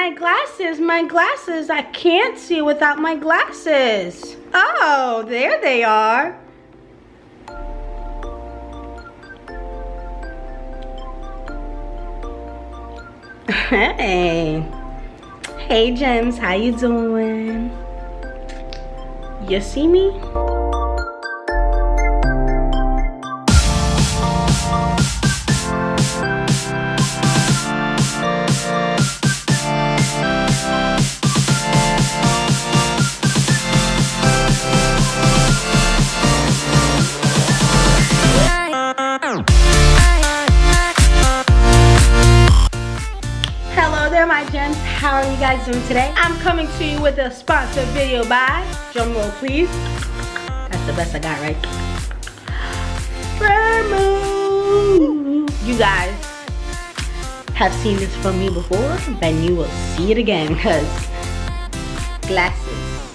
my glasses. I can't see without my glasses. Oh, there they are. Hey. Hey, Gems, how you doing? You see me? My gems, how are you guys doing today? I'm coming to you with a sponsored video by, drum roll please, that's the best I got, right? Firmoo. You guys have seen this from me before, then you will see it again, because glasses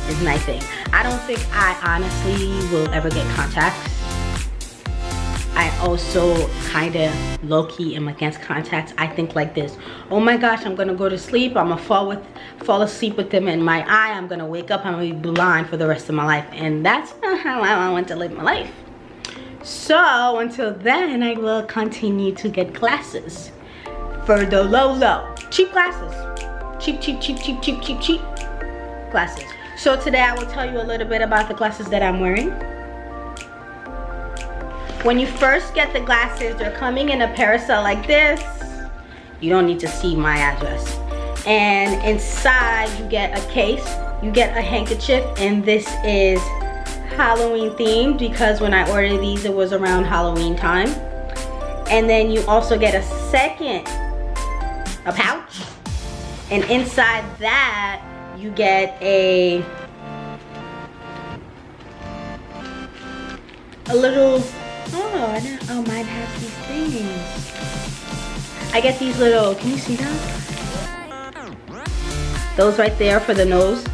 is my thing. I don't think I honestly will ever get contacts. I also kind of low-key am against contacts. I think like this: oh my gosh, I'm gonna go to sleep, I'm gonna fall asleep with them in my eye, I'm gonna wake up, I'm gonna be blind for the rest of my life, and that's not how I want to live my life. So until then, I will continue to get glasses for the low, cheap glasses, cheap glasses. So today I will tell you a little bit about the glasses that I'm wearing. When you first get the glasses, they're coming in a parasol like this. You don't need to see my address. And inside you get a case, you get a handkerchief, and this is Halloween themed because when I ordered these it was around Halloween time. And then you also get a pouch, and inside that you get a little, oh, mine has these things. I get these little, can you see them? Those right there for the nose.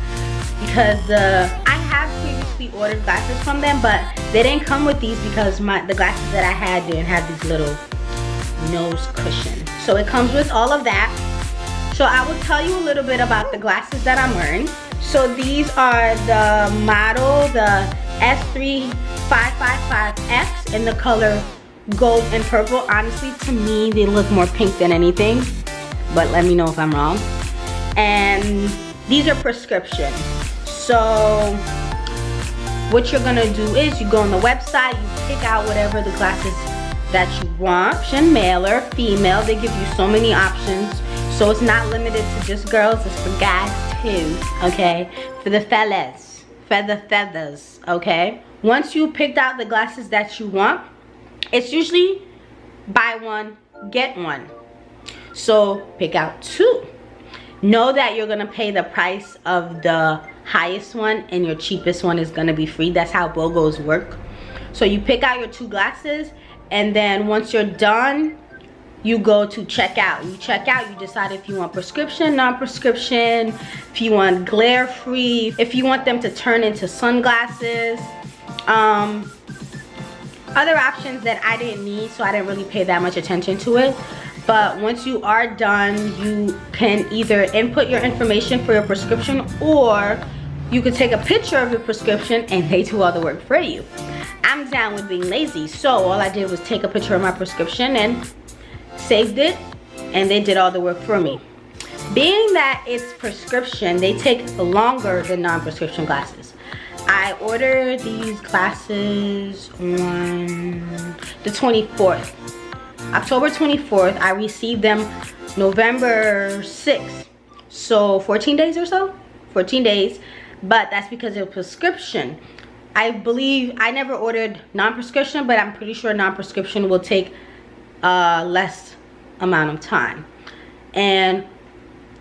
Because I have previously ordered glasses from them, but they didn't come with these because the glasses that I had didn't have these little nose cushion. So it comes with all of that. So I will tell you a little bit about the glasses that I'm wearing. So these are the model, the S3555X in the color gold and purple. Honestly, to me, they look more pink than anything, but let me know if I'm wrong. And these are prescription. So what you're gonna do is you go on the website, you pick out whatever the glasses that you want. Option, male or female, they give you so many options. So it's not limited to just girls, it's for guys too, okay? For the fellas, feathers, okay? Once you picked out the glasses that you want, it's usually buy one, get one. So pick out two. Know that you're gonna pay the price of the highest one and your cheapest one is gonna be free. That's how BOGOs work. So you pick out your two glasses, and then once you're done, you go to checkout. You check out, you decide if you want prescription, non-prescription, if you want glare free, if you want them to turn into sunglasses. Other options that I didn't need, so I didn't really pay that much attention to it. But once you are done, you can either input your information for your prescription, or you could take a picture of your prescription and they do all the work for you. I'm down with being lazy, so all I did was take a picture of my prescription and saved it, and they did all the work for me. Being that it's prescription, they take longer than non-prescription glasses. I ordered these glasses on the 24th. October 24th. I received them November 6th. So 14 days or so? 14 days. But that's because of prescription. I believe, I never ordered non-prescription, but I'm pretty sure non-prescription will take less amount of time. And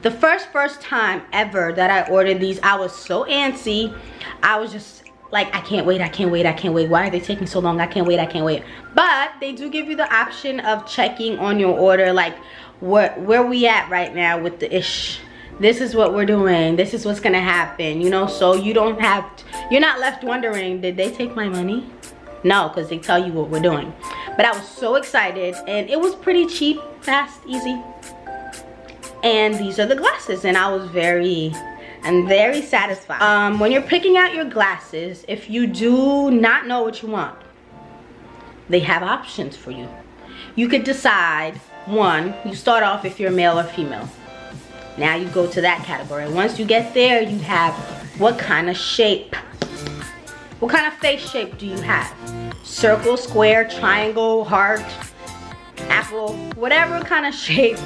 the first time ever that I ordered these, I was so antsy. I was just like, I can't wait. Why are they taking so long? I can't wait. But they do give you the option of checking on your order, like where we at right now with the ish. This is what we're doing. This is what's gonna happen, you know, so you don't have you're not left wondering, did they take my money? No, because they tell you what we're doing. But I was so excited, and it was pretty cheap, fast, easy. And these are the glasses, and I'm very satisfied. When you're picking out your glasses, if you do not know what you want, they have options for you. You could decide, one, you start off if you're male or female. Now you go to that category. Once you get there, you have what kind of shape, what kind of face shape do you have? Circle, square, triangle, heart, apple, whatever kind of shape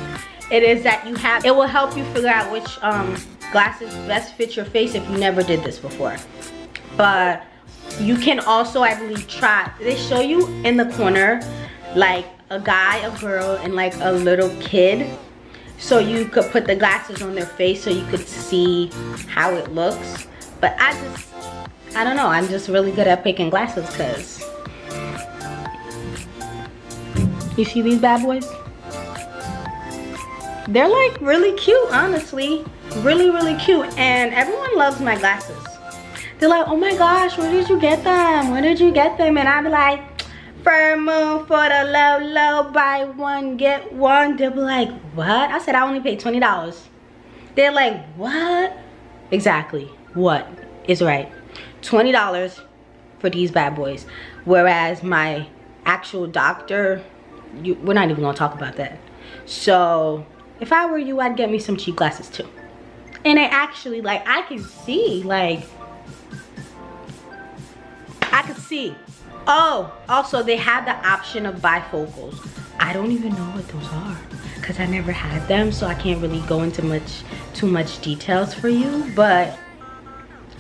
it is that you have. It will help you figure out which glasses best fit your face if you never did this before. But you can also, I believe, try. They show you in the corner like a guy, a girl, and like a little kid. So you could put the glasses on their face so you could see how it looks. But I don't know, I'm just really good at picking glasses because you see these bad boys? They're like really cute, honestly. Really cute, and everyone loves my glasses. They're like, oh my gosh, where did you get them? Where did you get them? And I'd be like, Firmoo for the low, buy one, get one. They'll be like, what? I said I only paid $20. They're like, what? Exactly, what is right? $20 for these bad boys. Whereas my actual doctor, we're not even gonna talk about that. So if I were you, I'd get me some cheap glasses too. And they actually, like, I can see, like, I could see. Oh, also they have the option of bifocals. I don't even know what those are because I never had them, so I can't really go into too much details for you. But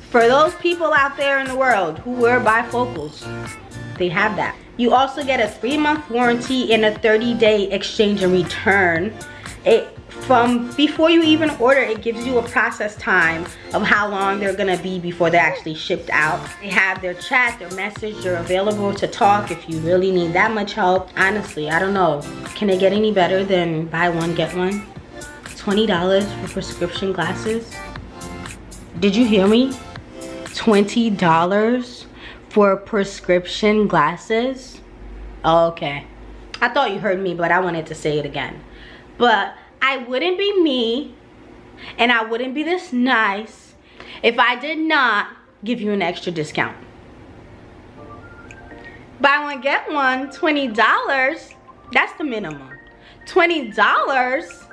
for those people out there in the world who wear bifocals, they have that. You also get a 3-month warranty and a 30-day exchange and return. From before you even order, it gives you a process time of how long they're gonna be before they're actually shipped out. They have their chat, their message, they're available to talk if you really need that much help. Honestly, I don't know. Can it get any better than buy one, get one? $20 for prescription glasses? Did you hear me? $20 for prescription glasses? Oh, okay. I thought you heard me, but I wanted to say it again. But I wouldn't be me, and I wouldn't be this nice if I did not give you an extra discount. Buy one, get one, $20. That's the minimum. $20.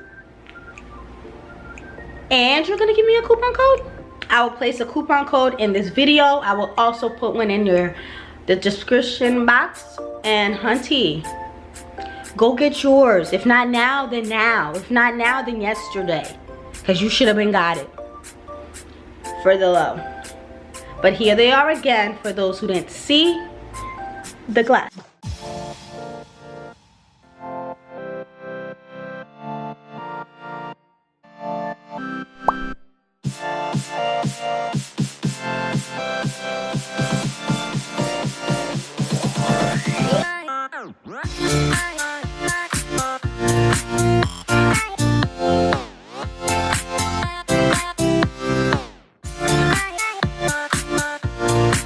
And you're gonna give me a coupon code? I will place a coupon code in this video. I will also put one in the description box. And hunty, go get yours. If not now, then now. If not now, then yesterday. Because you should have been got it for the low. But here they are again for those who didn't see the glass.